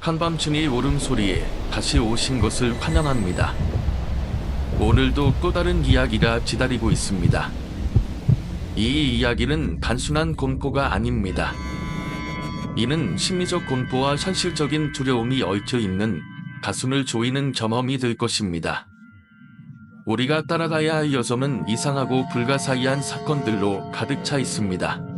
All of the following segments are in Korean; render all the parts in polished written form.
한밤중의 울음소리에 다시 오신 것을 환영합니다. 오늘도 또 다른 이야기가 기다리고 있습니다. 이 이야기는 단순한 공포가 아닙니다. 이는 심리적 공포와 현실적인 두려움이 얽혀 있는 가슴을 조이는 경험이 될 것입니다. 우리가 따라가야 할 여정은 이상하고 불가사의한 사건들로 가득 차 있습니다.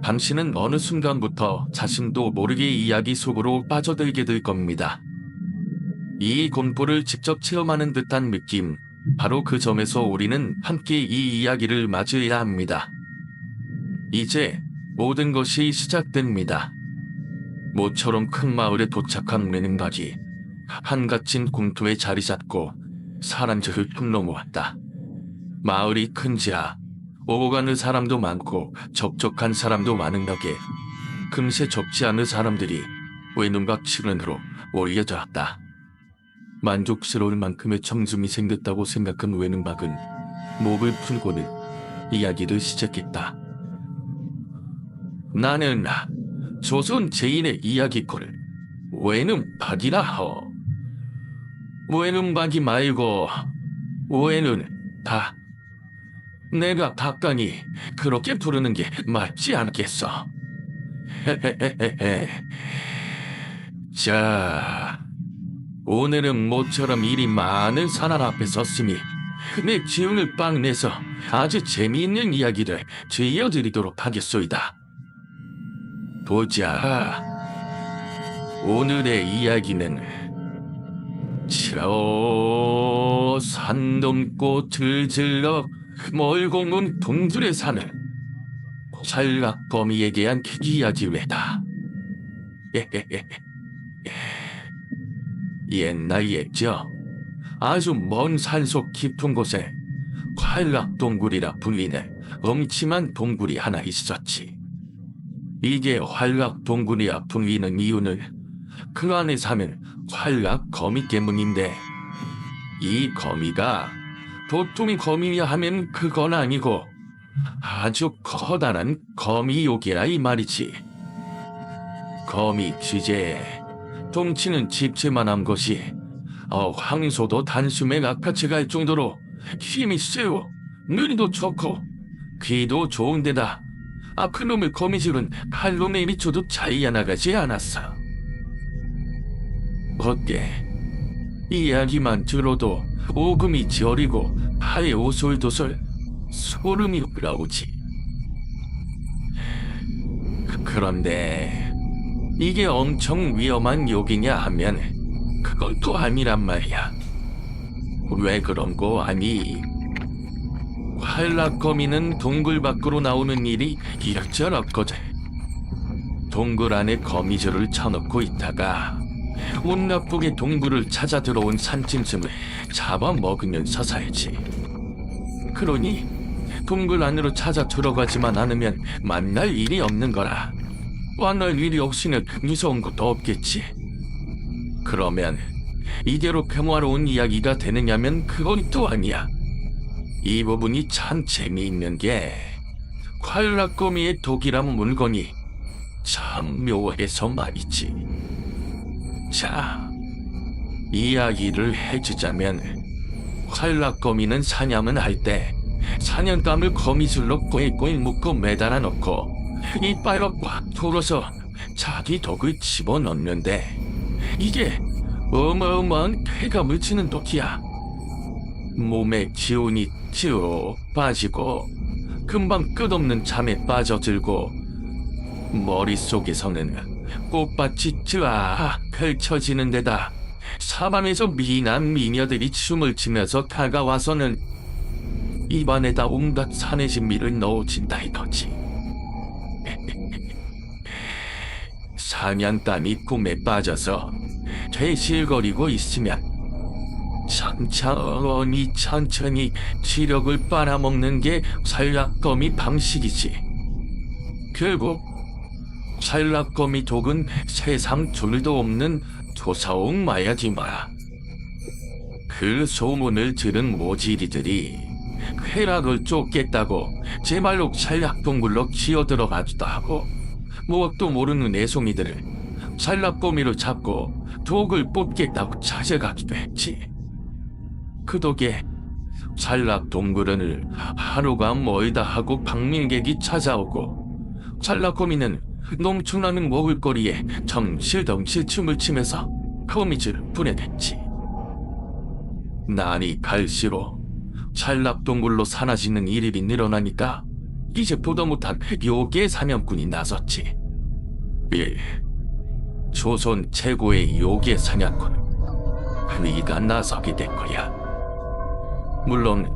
당신은 어느 순간부터 자신도 모르게 이야기 속으로 빠져들게 될 겁니다. 이 공포를 직접 체험하는 듯한 느낌, 바로 그 점에서 우리는 함께 이 이야기를 맞이해야 합니다. 이제 모든 것이 시작됩니다. 모처럼 큰 마을에 도착한 레닌각이 한갓진 공터에 자리 잡고 사람들을 흉노모았다. 마을이 큰지라 오고 가는 사람도 많고 적적한 사람도 많은 덕에 금세 적지 않은 사람들이 외눈각 치른으로 몰려들었다. 만족스러울 만큼의 청중이 생겼다고 생각한 외눈박은 목을 풀고는 이야기를 시작했다. 나는 조선 제인의 이야기거를 외눈박이라 하오. 외눈박이 말고 외눈박. 내가 박강이 그렇게 부르는 게 맞지 않겠어. 헤헤헤헤헤. 자, 오늘은 모처럼 일이 많은 사람 앞에 섰으니 내 기운을 빡 내서 아주 재미있는 이야기를 들려드리도록 하겠소이다. 보자. 오늘의 이야기는 저 산 넘고 들질러 멀공문 동굴에 사는 살각범이에 대한 이야기래다. 옛날이었죠. 아주 먼 산속 깊은 곳에 활락동굴이라 불리는 엄침한 동굴이 하나 있었지. 이게 활락동굴이라 불리는 이유는 그 안에 사는 활락거미 때문인데, 이 거미가 보통의 거미야 하면 그건 아니고 아주 커다란 거미요괴라 이 말이지. 거미 주제에 덩치는 집채만한 것이 황소도 단숨에 낚아채갈 정도로 힘이 세고 눈도 좋고 귀도 좋은데다 그놈의 거미줄은 칼로 내비쳐도 차이가 나가지 않았어. 어때? 이야기만 들어도 오금이 저리고 팔에 오솔도솔 소름이 올라오지. 그런데 이게 엄청 위험한 욕이냐 하면 그건 또 아니란 말이야. 왜 그런 거 아니? 활락거미는 동굴 밖으로 나오는 일이 이럭저럭거든. 동굴 안에 거미줄을 쳐놓고 있다가 운 나쁘게 동굴을 찾아 들어온 산짐승을 잡아먹으면서 살지. 그러니 동굴 안으로 찾아 들어가지만 않으면 만날 일이 없는 거라. 만날 일이 없으면 무서운 것도 없겠지. 그러면 이대로 평화로운 이야기가 되느냐면 그건 또 아니야. 이 부분이 참 재미있는 게 활락거미의 독이란 물건이 참 묘해서 말이지. 자, 이야기를 해주자면 활락거미는 사냥을 할 때 사냥감을 거미줄로 꼬일꼬일 묶고 매달아 놓고 이빨로 꽉 풀어서 자기 독을 집어넣는데, 이게 어마어마한 쾌감을 주는 독이야. 몸에 기운이 쭉 빠지고 금방 끝없는 잠에 빠져들고 머릿속에서는 꽃밭이 쫙 펼쳐지는 데다 사방에서 미남 미녀들이 춤을 추면서 다가와서는 입안에다 온갖 산의 진미를 넣어준다 이거지. 사냥감이 꿈에 빠져서 되실거리고 있으면 천천히 지력을 빨아먹는 게 활락거미 방식이지. 결국 활락거미 독은 세상 둘도 없는 조사옥 마야지마. 그 소문을 들은 모지리들이 쾌락을 쫓겠다고 제말로 활락동굴로 기어들어가기도 하고, 무엇도 모르는 애송이들을 찰나꼬미를 잡고 독을 뽑겠다고 찾아가기도 했지. 그 덕에 찰락동굴을 하루가 멀다 하고 방문객이 찾아오고, 찰락거미는 넘쳐나는 먹을거리에 덩실덩실 춤을 추면서 거미줄을 보내댔지. 날이 갈수록 찰락동굴로 사라지는 일이 늘어나니까 이제 보다 못한 요괴 사냥꾼이 나섰지. 예, 조선 최고의 요괴 사냥꾼, 네가 나서게 된 거야. 물론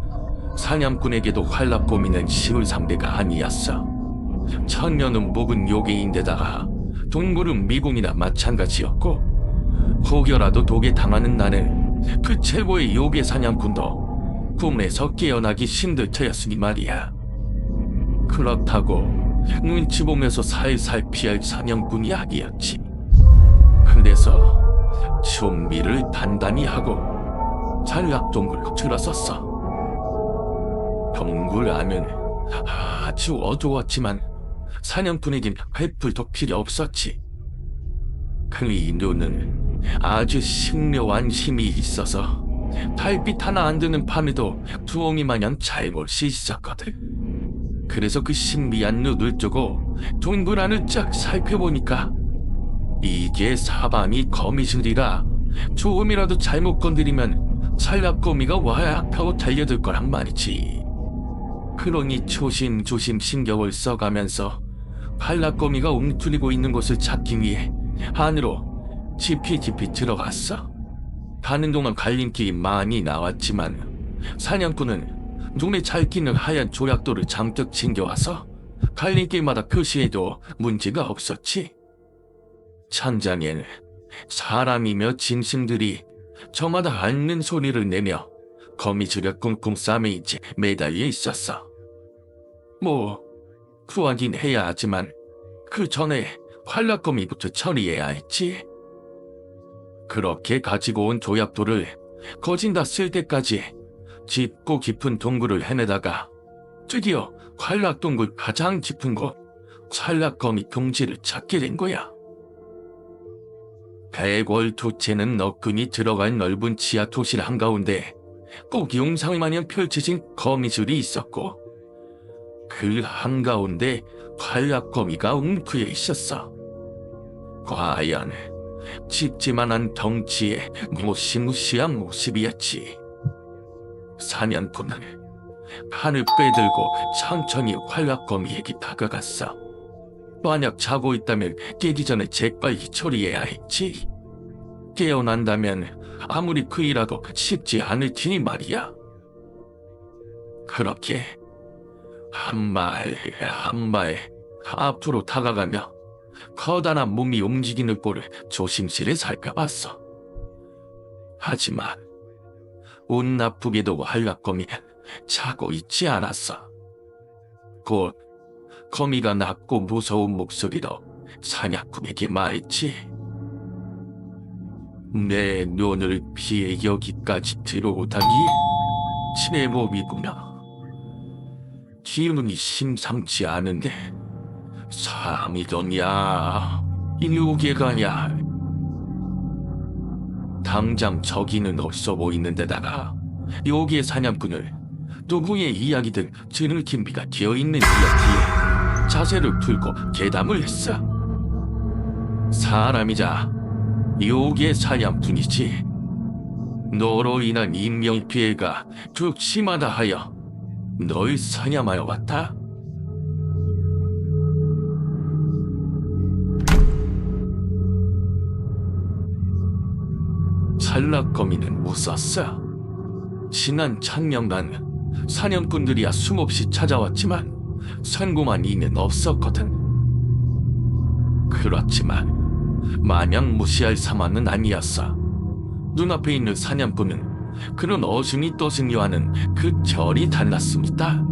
사냥꾼에게도 활락고미는 쉬울 상대가 아니었어. 천년은 묵은 요괴인데다가 동굴은 미궁이나 마찬가지였고, 혹여라도 독에 당하는 나는 그 최고의 요괴 사냥꾼도 꿈에서 깨어나기 힘들터였으니 말이야. 그렇다고 눈치 보면서 살살 피할 사냥꾼이 아니었지. 그래서 준비를 단단히 하고 찰락동굴로 들어섰어. 동굴 안은 아주 어두웠지만 사냥꾼에겐 횃불도 필요 없었지. 그의 눈은 아주 신묘한 힘이 있어서 달빛 하나 안 드는 밤에도 두엉이 마냥 잘 볼 수 있었거든. 그래서 그 신비한 눈을 뜨고 동굴 안을 쫙 살펴보니까 이게 사방이 거미줄이라 조금이라도 잘못 건드리면 찰락거미가 와약 하고 달려들 거란 말이지. 그러니 조심조심 신경을 써가면서 찰락거미가 웅크리고 있는 곳을 찾기 위해 안으로 깊이 들어갔어. 가는 동안 갈림길이 많이 나왔지만 사냥꾼은 눈에 잘 띄는 하얀 조약돌을 잔뜩 챙겨와서 갈림길마다 표시해도 문제가 없었지. 천장엔 사람이며 짐승들이 저마다 앓는 소리를 내며 거미줄에 꽁꽁 싸매 있지 매달려 있었어. 뭐 구하긴 해야 하지만 그 전에 활락거미부터 처리해야 했지. 그렇게 가지고 온 조약돌을 거진 다 쓸 때까지 깊고 깊은 동굴을 헤매다가 드디어 활락동굴 가장 깊은 곳 활락거미 경지를 찾게 된 거야. 백월토채는 너끈히 들어간 넓은 지하 토실 한가운데 꼭 영상 마냥 펼쳐진 거미줄이 있었고, 그 한가운데 활락거미가 웅크려 있었어. 과연 찝찝만한 덩치에 무시무시한 모습이었지. 사냥꾼은 판을 빼들고 천천히 활락거미에게 다가갔어. 만약 자고 있다면 깨기 전에 재빨리 처리해야 했지. 깨어난다면 아무리 그이라도 쉽지 않을 테니 말이야. 그렇게 한 발 한 발 앞으로 다가가며 커다란 몸이 움직이는 꼴을 조심스레 살펴봤어. 하지만 운 나쁘게도 활락거미는 자고 있지 않았어. 곧 거미가 낮고 무서운 목소리로 사냥꾼에게 말했지. 내 눈을 피해 여기까지 들어오다니 제법이구나. 기운이 심상치 않은데 사람이더냐 이 요괴가냐. 당장 저기는 없어 보이는 데다가 요괴 사냥꾼을 누구의 이야기든 들을 준비가 되어있는 이야기에 자세를 풀고 대담을 했어. 사람이자 요괴 사냥꾼이지. 너로 인한 인명피해가 극심하다 하여 널 사냥하여 왔다. 찰락거미는 웃었어. 지난 천년간 사냥꾼들이야 숨없이 찾아왔지만 성공한 이는 없었거든. 그렇지만 마냥 무시할 상황은 아니었어. 눈앞에 있는 사냥꾼은 그런 어순이 떠승려하는 그 결이 달랐습니다.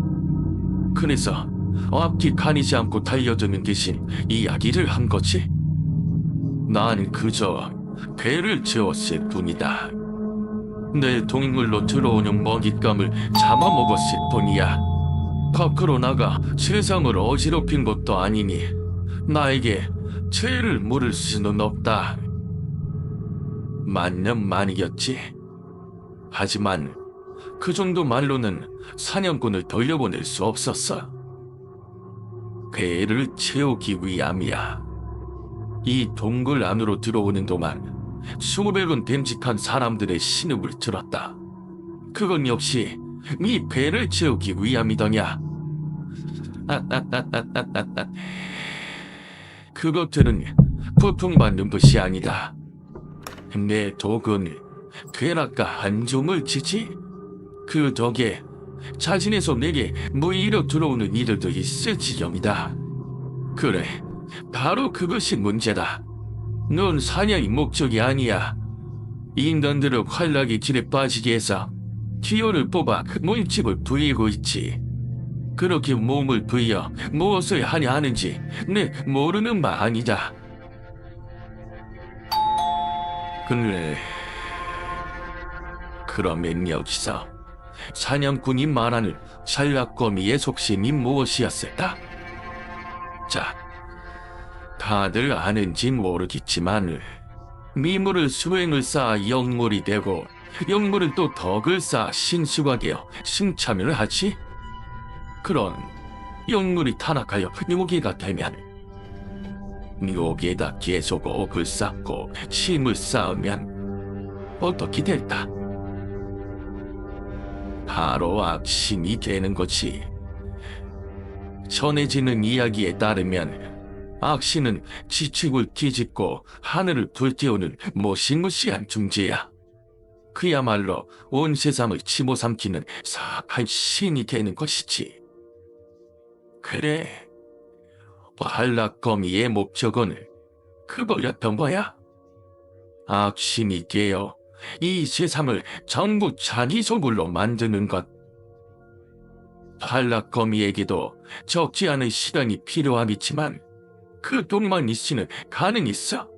그래서 앞뒤 가리지 않고 달려드는 듯이 이야기를 한 거지. 난 그저 배를 채웠을 뿐이다. 내 동굴로 들어오는 먹잇감을 잡아먹었을 뿐이야. 밖으로 나가 세상을 어지럽힌 것도 아니니 나에게 죄를 물을 수는 없다. 맞는 말이겠지. 하지만 그 정도 말로는 사냥꾼을 돌려보낼 수 없었어. 배를 채우기 위함이야. 이 동굴 안으로 들어오는 동안 수백은 됨직한 사람들의 신음을 들었다. 그건 역시 네 배를 채우기 위함이더냐. 그것들은 고통받는 것이 아니다. 내 독은 괴락과 한종을 치지. 그 덕에 자진해서 내게 무의로 들어오는 이들도 있을 지경이다. 그래, 바로 그것이 문제다. 넌 사냥이 목적이 아니야. 인간들을 활락의 길에 빠지게 해서 기호를 뽑아 몸집을 부리고 있지. 그렇게 몸을 부여 무엇을 하냐 하는지 내 모르는 바 아니다. 그래, 그러면 여기서 사냥꾼이 말하는 샬락거미의 속신이 무엇이었을까? 자, 다들 아는지 모르겠지만 미물을 수행을 쌓아 영물이 되고 영물은 또 덕을 쌓아 신수가 되어 승참을 하지. 그런 영물이 타락하여 묘기가 되면 묘기에다 계속 옥을 쌓고 침을 쌓으면 어떻게 될까? 바로 악신이 되는 거지. 전해지는 이야기에 따르면 악신은 지축을 뒤집고 하늘을 불태우는 무시무시한 존재야. 그야말로 온 세상을 집어삼키는 사악한 신이 되는 것이지. 그래, 한락거미의 목적은 그거였던 거야. 악신이 되어 이 세상을 전부 자기 소굴로 만드는 것. 한락거미에게도 적지 않은 시간이 필요하겠지만 그 돈만 있으면 가능했어.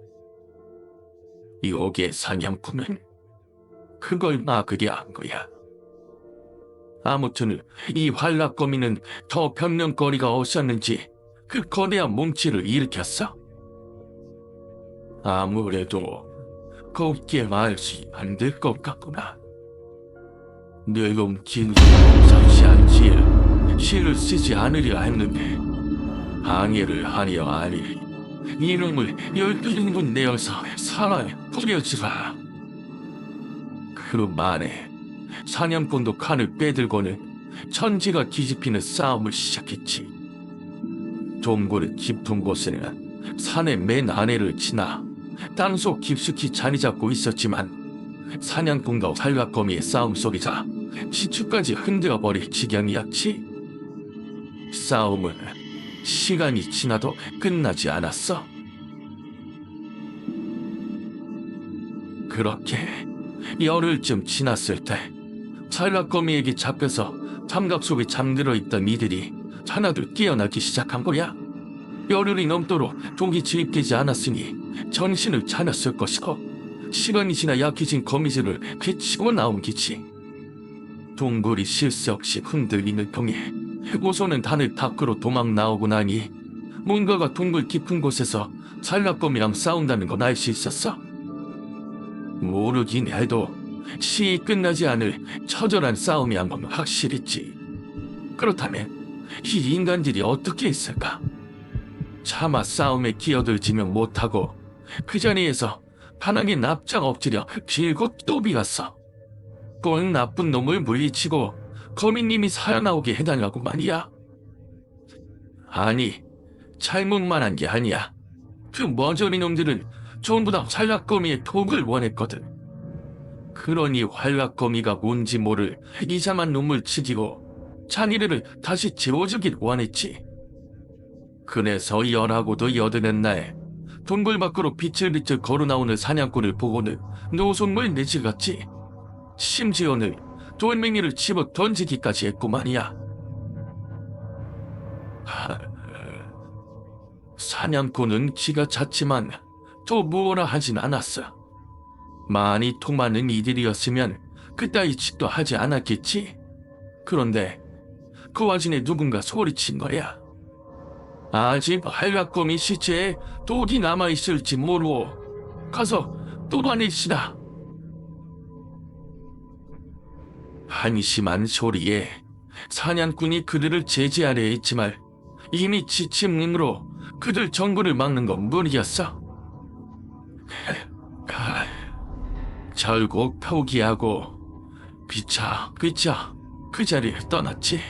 요괴 사냥꾼은 그걸 막으려 한 거야. 아무튼 이 한락거미는 더 변명거리가 없었는지 그 거대한 몸치를 일으켰어. 아무래도 곱게 말시 안 될 것 같구나. 늙은 진실을 상시한 시를 쓰지 않으려 했는데 항해를 하려 하니 이놈을 12인분 내어서 살아에 버려주라. 그 만에 사냥꾼도 칼을 빼들고는 천지가 뒤집히는 싸움을 시작했지. 동굴의 깊은 곳에는 산의 맨 아래를 지나 땅속 깊숙이 자리 잡고 있었지만 사냥꾼과 한락거미의 싸움 속에서 시추까지 흔들어버릴 지경이었지. 싸움은 시간이 지나도 끝나지 않았어. 그렇게 열흘쯤 지났을 때 한락거미에게 잡혀서 삼각 속에 잠들어 있던 이들이 하나둘 깨어나기 시작한 거야. 열흘이 넘도록 독이 주입되지 않았으니 정신을 차렸을 것이고 시간이 지나 약해진 거미줄을 괴치고 나온 기치. 동굴이 쉴 새 없이 흔들리는 통에 우선은 단을 밖으로 도망 나오고 나니 뭔가가 동굴 깊은 곳에서 한락거미랑 싸운다는 건 알 수 있었어. 모르긴 해도 시이 끝나지 않을 처절한 싸움이란 건 확실했지. 그렇다면 이 인간들이 어떻게 했을까? 차마 싸움에 끼어들지면 못하고 그 자리에서 바닥에 납작 엎드려 길고 또 비갔어. 꼭 나쁜 놈을 물리치고 거미님이 살아나오게 해달라고 말이야. 아니, 잘못만 한 게 아니야. 그 머저리 놈들은 전부 다 한락거미의 독을 원했거든. 그러니 한락거미가 뭔지 모를 이상한 놈을 죽이고 자기를 다시 지워주길 원했지. 그래서 열하고도 여드는 날 동굴 밖으로 비틀비틀 걸어나오는 사냥꾼을 보고는 노송을 내질렀지. 심지어는 돌멩이를 집어 던지기까지 했고 말이야. 사냥꾼은 지가 잤지만 또 뭐라 하진 않았어. 많이 통하는 이들이었으면 그따위 짓도 하지 않았겠지. 그런데 그 와중에 누군가 소리친 거야. 아직 한라꼬미 시체에 독이 남아있을지 모르오. 가서 뚫어내시다. 한심한 소리에 사냥꾼이 그들을 제지하려 했지만 이미 지친 힘으로 그들 정부를 막는 건 무리였어. 결국 포기하고 귀차 그 자리를 떠났지.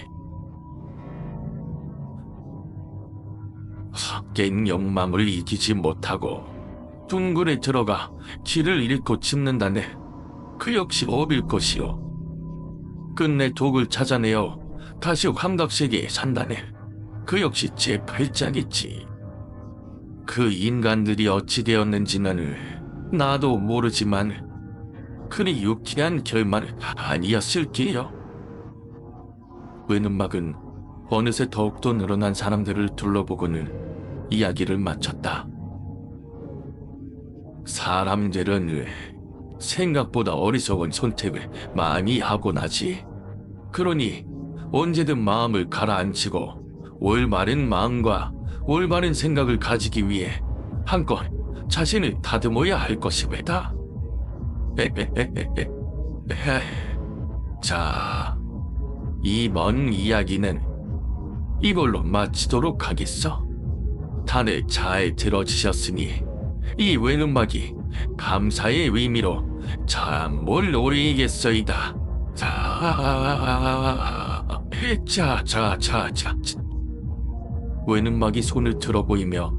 섞인 욕망을 이기지 못하고 둥굴에 들어가 길을 잃고 짚는다네. 그 역시 업일 것이오. 끝내 독을 찾아내어 다시 환각세계에 산다네. 그 역시 제 발작이지. 그 인간들이 어찌 되었는지는 나도 모르지만 그리 유쾌한 결말은 아니었을게요. 외눈막은 어느새 더욱더 늘어난 사람들을 둘러보고는 이야기를 마쳤다. 사람들은 생각보다 어리석은 선택을 많이 하곤 하지. 그러니 언제든 마음을 가라앉히고 올바른 마음과 올바른 생각을 가지기 위해 한껏 자신을 다듬어야 할 것이외다. 자, 이번 이야기는 이걸로 마치도록 하겠어. 다들 잘 들어주셨으니 이 외눈막이 감사의 의미로 잠을 올리겠소이다. 자. 외눈막이 손을 들어보이며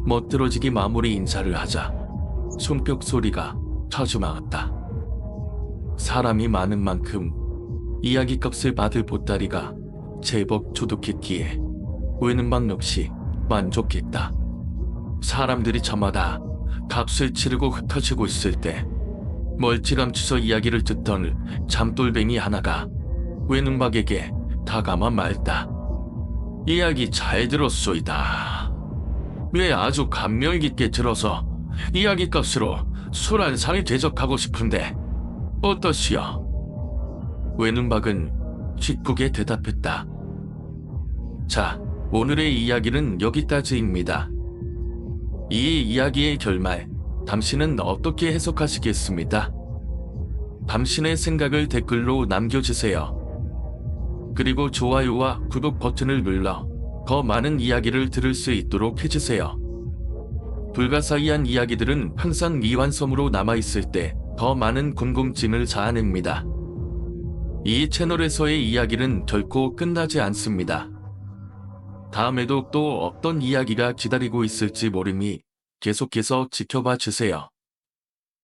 멋들어지게 마무리 인사를 하자 손뼉 소리가 터져나왔다. 사람이 많은 만큼 이야기값을 받을 보따리가 제법 조독했기에 외눈막 역시 만족했다. 사람들이 저마다 값을 치르고 흩어지고 있을 때 멀찌감치서 이야기를 듣던 잠돌뱅이 하나가 외눈막에게 다가마 말다. 이야기 잘 들었소이다. 왜 아주 감명 깊게 들어서 이야기 값으로 술 한 잔이 대접하고 싶은데 어떠시오? 외눈박은 기쁘게 대답했다. 자, 오늘의 이야기는 여기까지입니다. 이 이야기의 결말, 당신은 어떻게 해석하시겠습니다? 당신의 생각을 댓글로 남겨주세요. 그리고 좋아요와 구독 버튼을 눌러 더 많은 이야기를 들을 수 있도록 해주세요. 불가사의한 이야기들은 항상 미완성으로 남아있을 때 더 많은 궁금증을 자아냅니다. 이 채널에서의 이야기는 결코 끝나지 않습니다. 다음에도 또 어떤 이야기가 기다리고 있을지 모르니 계속해서 지켜봐 주세요.